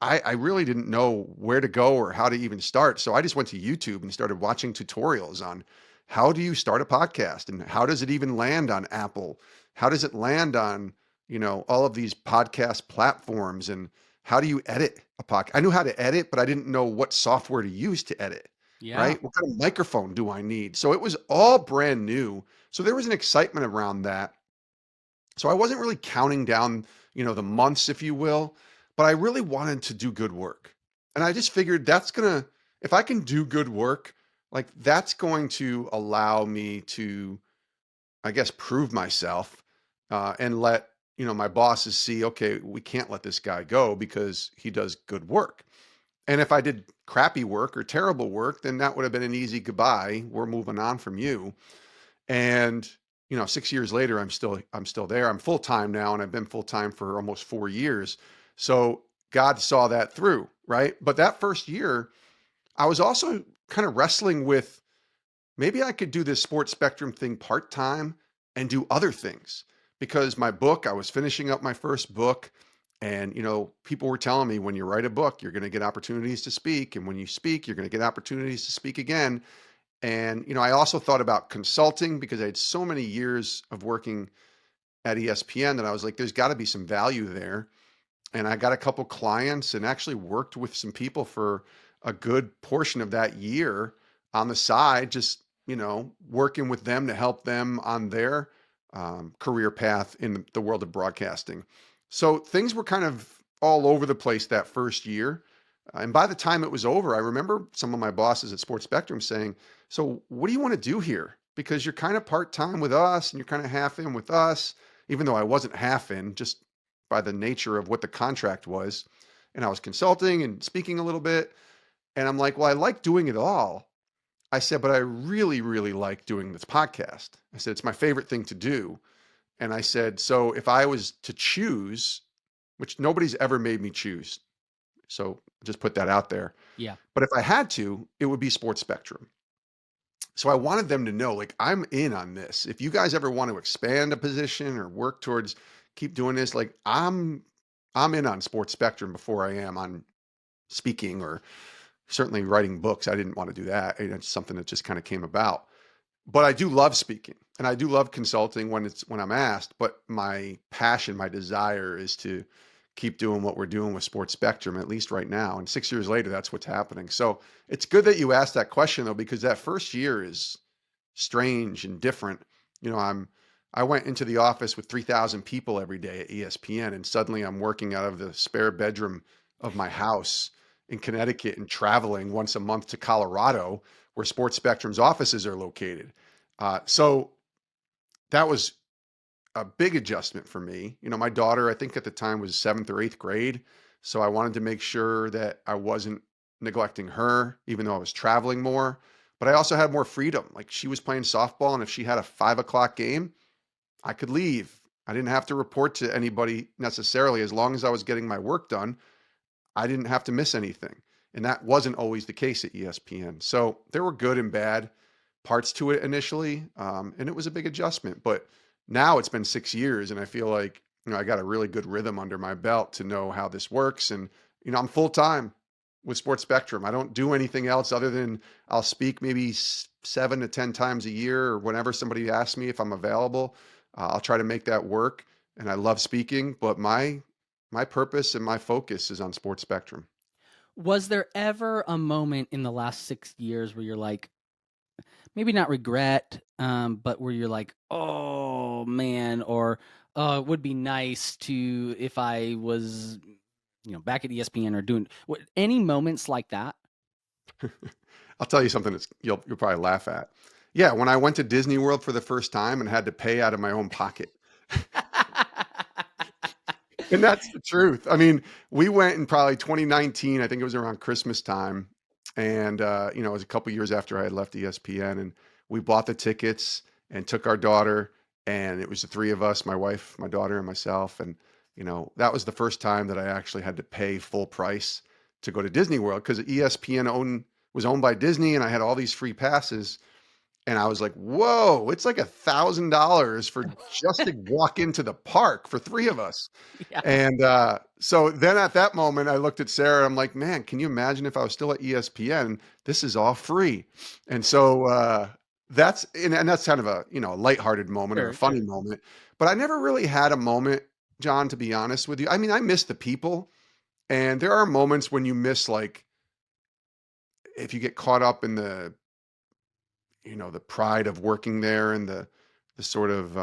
I really didn't know where to go or how to even start. So I just went to YouTube and started watching tutorials on how do you start a podcast and how does it even land on Apple? How does it land on, all of these podcast platforms, and how do you edit a podcast? I knew how to edit, but I didn't know what software to use to edit, Yeah. right? What kind of microphone do I need? So it was all brand new. So there was an excitement around that. So I wasn't really counting down, the months, if you will, but I really wanted to do good work. And I just figured if I can do good work, like that's going to allow me to, I guess, prove myself and let, my bosses see, okay, we can't let this guy go because he does good work. And if I did crappy work or terrible work, then that would have been an easy goodbye. We're moving on from you. And 6 years later, I'm still there. I'm full time now, and I've been full time for almost 4 years. So God saw that through, right? But that first year, I was also kind of wrestling with, maybe I could do this Sports Spectrum thing part time and do other things, because I was finishing up my first book. And, people were telling me, when you write a book, you're going to get opportunities to speak. And when you speak, you're going to get opportunities to speak again. And, I also thought about consulting, because I had so many years of working at ESPN that I was like, there's got to be some value there. And I got a couple clients and actually worked with some people for a good portion of that year on the side, just, working with them to help them on their career path in the world of broadcasting. So things were kind of all over the place that first year. And by the time it was over, I remember some of my bosses at Sports Spectrum saying, so what do you want to do here? Because you're kind of part-time with us and you're kind of half in with us, even though I wasn't half in, just by the nature of what the contract was. And I was consulting and speaking a little bit. And I'm like, well, I like doing it all. I said, but I really, really like doing this podcast. I said, it's my favorite thing to do. And I said, so if I was to choose, which nobody's ever made me choose, so just put that out there. Yeah. But if I had to, it would be Sports Spectrum. So I wanted them to know, like, I'm in on this. If you guys ever want to expand a position or work towards keep doing this, like I'm in on Sports Spectrum before I am on speaking or certainly writing books. I didn't want to do that. It's something that just kind of came about. But I do love speaking and I do love consulting when I'm asked, but my passion, my desire is to keep doing what we're doing with Sports Spectrum, at least right now. And 6 years later, that's what's happening. So it's good that you asked that question though, because that first year is strange and different. I went into the office with 3,000 people every day at ESPN, and suddenly I'm working out of the spare bedroom of my house in Connecticut and traveling once a month to Colorado, where Sports Spectrum's offices are located. So that was a big adjustment for me. My daughter, I think at the time, was seventh or eighth grade. So I wanted to make sure that I wasn't neglecting her, even though I was traveling more. But I also had more freedom. Like, she was playing softball, and if she had a 5 o'clock game, I could leave. I didn't have to report to anybody necessarily. As long as I was getting my work done, I didn't have to miss anything. And that wasn't always the case at ESPN. So there were good and bad parts to it initially. And it was a big adjustment. But now it's been 6 years, and I feel like, I got a really good rhythm under my belt to know how this works. And, I'm full time with Sports Spectrum. I don't do anything else other than I'll speak maybe 7 to 10 times a year, or whenever somebody asks me if I'm available. I'll try to make that work. And I love speaking, but my purpose and my focus is on Sports Spectrum. Was there ever a moment in the last 6 years where you're like, maybe not regret, but where you're like, oh man, or it would be nice to if I was, back at ESPN or doing any moments like that? I'll tell you something that's you'll probably laugh at. Yeah, when I went to Disney World for the first time and had to pay out of my own pocket. And that's the truth. I mean, we went in probably 2019, I think it was around Christmas time, And it was a couple years after I had left ESPN, and we bought the tickets and took our daughter, and it was the three of us, my wife, my daughter, and myself. And that was the first time that I actually had to pay full price to go to Disney World, because ESPN was owned by Disney, and I had all these free passes. And I was like, whoa, it's like $1,000 for just to walk into the park for three of us. Yeah. And so then at that moment, I looked at Sarah. I'm like, man, can you imagine if I was still at ESPN? This is all free. And so that's kind of a lighthearted moment or a Sure, funny sure. moment. But I never really had a moment, John, to be honest with you. I mean, I miss the people, and there are moments when you miss, like, if you get caught up in the pride of working there and the sort of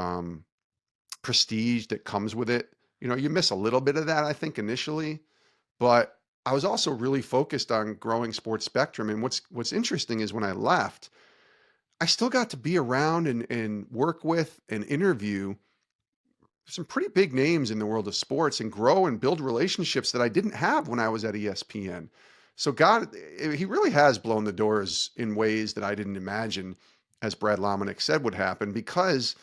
prestige that comes with it. You miss a little bit of that, I think, initially, but I was also really focused on growing Sports Spectrum. And what's interesting is when I left, I still got to be around and work with and interview some pretty big names in the world of sports and grow and build relationships that I didn't have when I was at ESPN. So God, he really has blown the doors in ways that I didn't imagine, as Brad Lomenick said would happen, because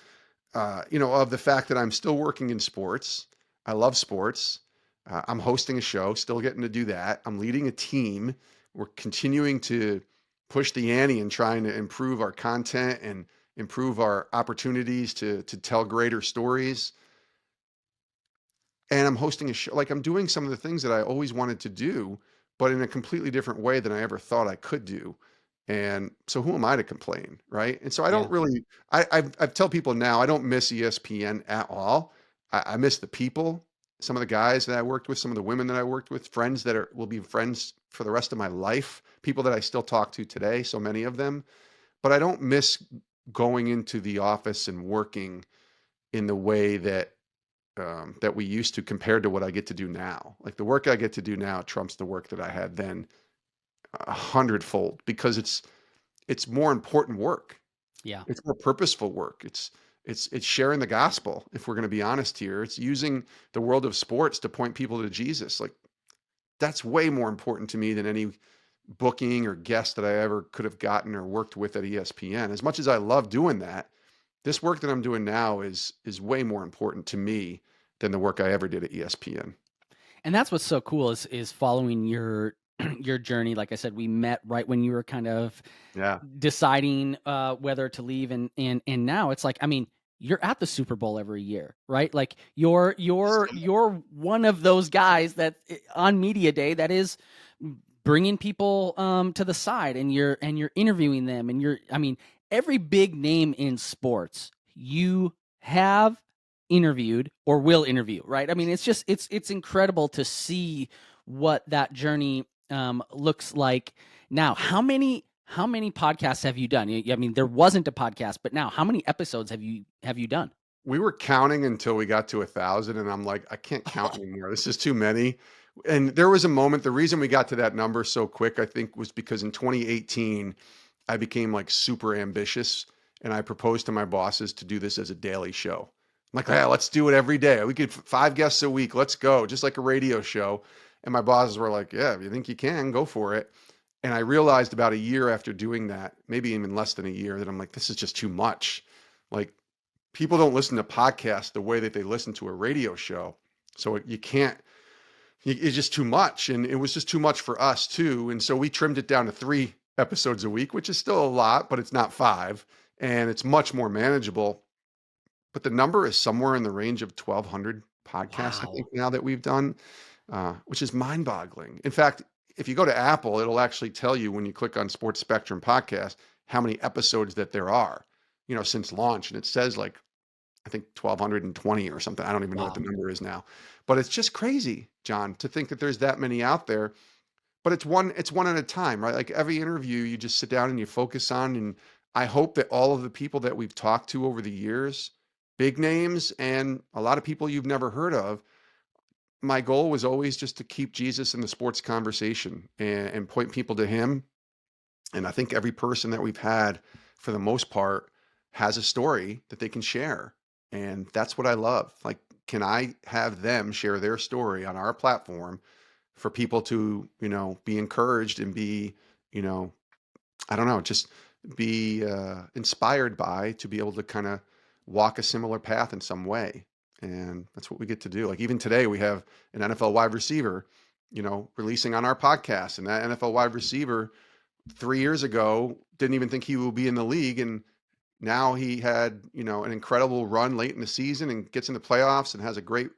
of the fact that I'm still working in sports. I love sports. I'm hosting a show, still getting to do that. I'm leading a team. We're continuing to push the ante and trying to improve our content and improve our opportunities to tell greater stories. And I'm hosting a show. Like, I'm doing some of the things that I always wanted to do, but in a completely different way than I ever thought I could do. And so who am I to complain, right? And so I Yeah. don't really, I tell people now, I don't miss ESPN at all. I miss the people, some of the guys that I worked with, some of the women that I worked with, friends that will be friends for the rest of my life, people that I still talk to today, so many of them. But I don't miss going into the office and working in the way that we used to, compared to what I get to do now. Like, the work I get to do now trumps the work that I had then 100-fold, because it's more important work. Yeah. It's more purposeful work. It's sharing the gospel. If we're going to be honest here, it's using the world of sports to point people to Jesus. Like, that's way more important to me than any booking or guest that I ever could have gotten or worked with at ESPN. As much as I love doing that, this work that I'm doing now is way more important to me than the work I ever did at ESPN. And that's what's so cool is following your your journey. Like I said, we met right when you were kind of Yeah. deciding whether to leave, and now it's like, I mean, you're at the Super Bowl every year, right? Like you're one of those guys that on media day that is bringing people to the side, and you're interviewing them, and I mean, every big name in sports you have interviewed or will interview, right? I mean, it's just it's incredible to see what that journey looks like now. How many podcasts have you done? I mean, there wasn't a podcast, but now how many episodes have you done? We were counting until we got to 1,000, and I'm like, I can't count anymore. This is too many. And there was a moment, the reason we got to that number so quick, I think, was because in 2018, I became like super ambitious, and I proposed to my bosses to do this as a daily show. I'm like, yeah, let's do it every day. We could 5 guests a week. Let's go. Just like a radio show. And my bosses were like, yeah, if you think you can, go for it. And I realized about a year after doing that, maybe even less than a year, that I'm like, this is just too much. Like, people don't listen to podcasts the way that they listen to a radio show. So you can't, it's just too much. And it was just too much for us too. And so we trimmed it down to 3 episodes a week, which is still a lot, but it's not 5. And it's much more manageable. But the number is somewhere in the range of 1,200 podcasts, I think, Wow. now that we've done, which is mind boggling. In fact, if you go to Apple, it'll actually tell you when you click on Sports Spectrum Podcast how many episodes that there are, since launch. And it says, like, I think 1,220 or something. I don't even know what the Wow. number is now, but it's just crazy, John, to think that there's that many out there. But it's one at a time, right? Like, every interview you just sit down and you focus on. And I hope that all of the people that we've talked to over the years, big names and a lot of people you've never heard of, my goal was always just to keep Jesus in the sports conversation and point people to him. And I think every person that we've had, for the most part, has a story that they can share. And that's what I love. Like, can I have them share their story on our platform for people to, be encouraged and be you know, I don't know, just be inspired by to be able to kind of walk a similar path in some way. And that's what we get to do. Like even today, we have an NFL wide receiver, releasing on our podcast. And that NFL wide receiver 3 years ago didn't even think he would be in the league. And now he had, an incredible run late in the season and gets in the playoffs and has a great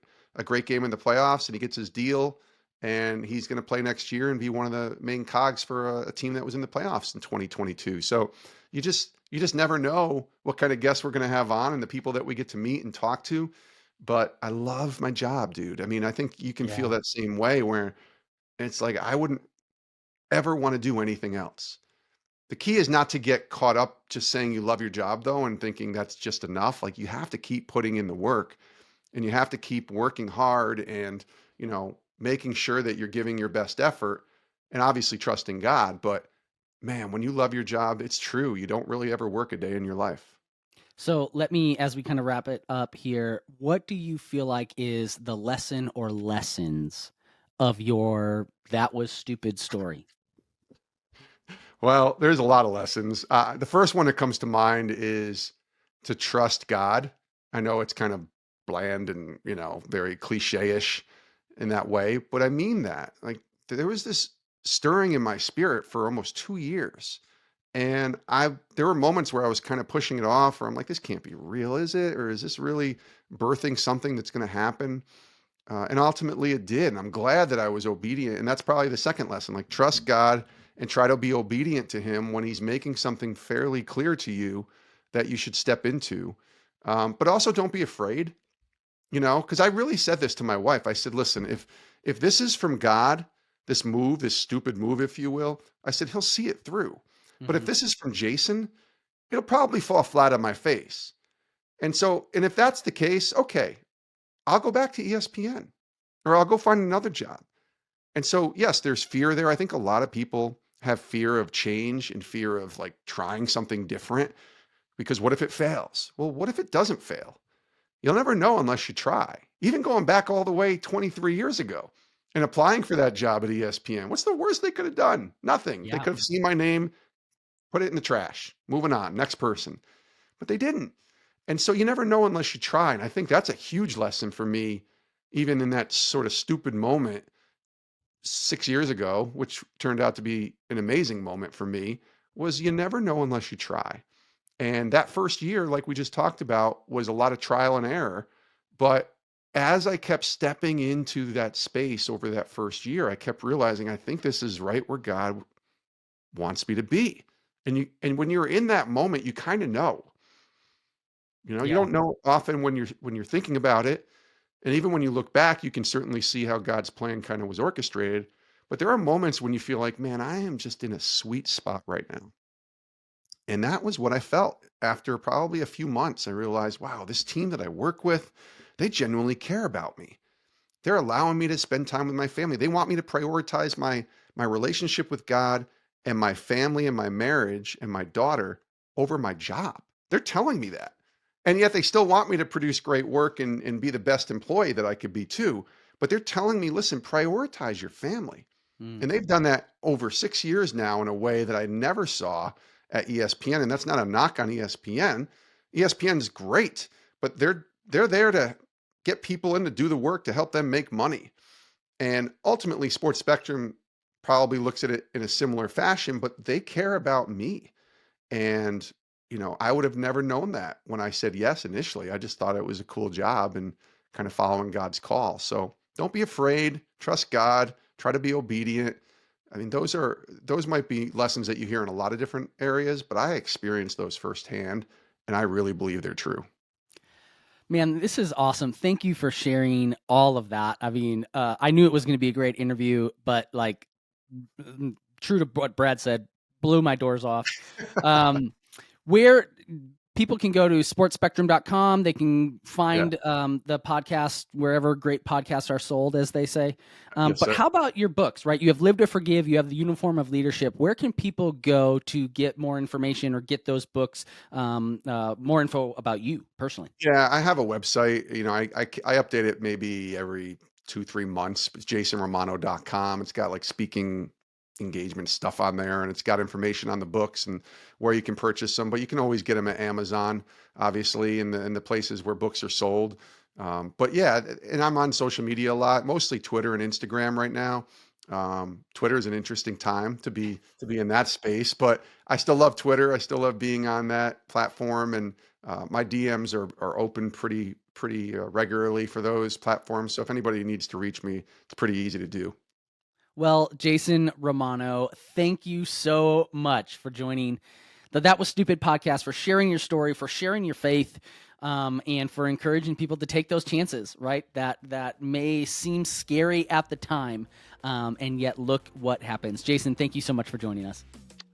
game in the playoffs, and he gets his deal, and he's going to play next year and be one of the main cogs for a team that was in the playoffs in 2022. So you just never know what kind of guests we're going to have on and the people that we get to meet and talk to. But I love my job, dude. I mean, I think you can feel Yeah. that same way where it's like I wouldn't ever want to do anything else. The key is not to get caught up just saying you love your job though and thinking that's just enough. Like you have to keep putting in the work, and you have to keep working hard and, making sure that you're giving your best effort and obviously trusting God. But man, when you love your job, it's true. You don't really ever work a day in your life. So let me, as we kind of wrap it up here, what do you feel like is the lesson or lessons of your "that was stupid" story? Well, there's a lot of lessons. The first one that comes to mind is to trust God. I know it's kind of bland and, very cliche-ish in that way, but I mean that. Like there was this stirring in my spirit for almost 2 years. And there were moments where I was kind of pushing it off, or I'm like, this can't be real, is it? Or is this really birthing something that's going to happen? And ultimately it did. And I'm glad that I was obedient. And that's probably the second lesson, like trust God and try to be obedient to him when he's making something fairly clear to you that you should step into. But also don't be afraid, because I really said this to my wife. I said, listen, if this is from God, this move, this stupid move, if you will, I said, he'll see it through. But if Hmm. this is from Jason, it'll probably fall flat on my face. And if that's the case, okay, I'll go back to ESPN or I'll go find another job. And so, yes, there's fear there. I think a lot of people have fear of change and fear of like trying something different because what if it fails? Well, what if it doesn't fail? You'll never know unless you try. Even going back all the way 23 years ago and applying for that job at ESPN, what's the worst they could have done? Nothing. They Yeah. could have seen my name, put it in the trash, moving on, next person. But they didn't. And so you never know unless you try. And I think that's a huge lesson for me, even in that sort of stupid moment 6 years ago, which turned out to be an amazing moment for me, was you never know unless you try. And that first year, like we just talked about, was a lot of trial and error. But as I kept stepping into that space over that first year, I kept realizing I think this is right where God wants me to be. And when you're in that moment, you kind of know. You Yeah. don't know often when you're thinking about it. And even when you look back, you can certainly see how God's plan kind of was orchestrated. But there are moments when you feel like, man, I am just in a sweet spot right now. And that was what I felt after probably a few months. I realized, wow, this team that I work with, they genuinely care about me. They're allowing me to spend time with my family. They want me to prioritize my relationship with God and my family and my marriage and my daughter over my job. They're telling me that. And yet they still want me to produce great work and be the best employee that I could be too. But they're telling me, listen, prioritize your family. Mm. And they've done that over 6 years now in a way that I never saw at ESPN. And that's not a knock on ESPN. ESPN is great, but they're there to get people in to do the work to help them make money. And ultimately, Sports Spectrum probably looks at it in a similar fashion, but they care about me. And, I would have never known that when I said yes initially. I just thought it was a cool job and kind of following God's call. So don't be afraid, trust God, try to be obedient. I mean, those might be lessons that you hear in a lot of different areas, but I experienced those firsthand, and I really believe they're true. Man, this is awesome. Thank you for sharing all of that. I mean, I knew it was going to be a great interview, but like, true to what Brad said, blew my doors off. Um, where people can go to sportspectrum.com. They can Yeah. find the podcast wherever great podcasts are sold, as they say. Yes, But sir. how about your books, right? You have Live to Forgive, you have The Uniform of Leadership. Where can people go to get more information or get those books, more info about you personally? Yeah, I have a website. I update it maybe every 2, 3 months. It's jasonromano.com. It's got like speaking engagement stuff on there, and it's got information on the books and where you can purchase them. But you can always get them at Amazon, obviously, in the places where books are sold. But yeah, and I'm on social media a lot, mostly Twitter and Instagram right now. Twitter is an interesting time to be in that space, but I still love Twitter. I still love being on that platform, and my DMs are open pretty regularly for those platforms. So if anybody needs to reach me, it's pretty easy to do. Well, Jason Romano, thank you so much for joining the That Was Stupid podcast, for sharing your story, for sharing your faith, and for encouraging people to take those chances, right? That may seem scary at the time, and yet look what happens. Jason, thank you so much for joining us.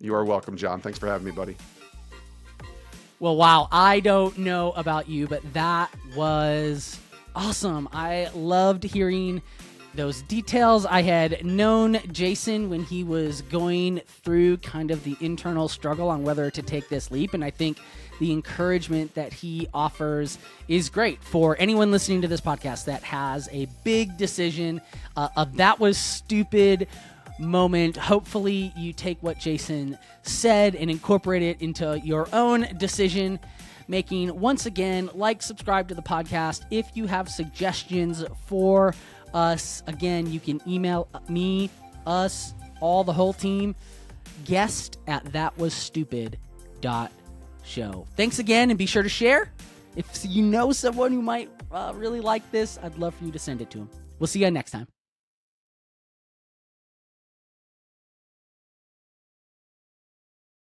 You are welcome, John. Thanks for having me, buddy. Well, wow, I don't know about you, but that was awesome. I loved hearing those details. I had known Jason when he was going through kind of the internal struggle on whether to take this leap, and I think the encouragement that he offers is great for anyone listening to this podcast that has a big decision, that was stupid moment. Hopefully you take what Jason said and incorporate it into your own decision making. Once again, subscribe to the podcast. If you have suggestions for us, again, you can email me, us, the whole team, guest@thatwasstupid.show. Thanks again, and be sure to share. If you know someone who might really like this, I'd love for you to send it to them. We'll see you next time.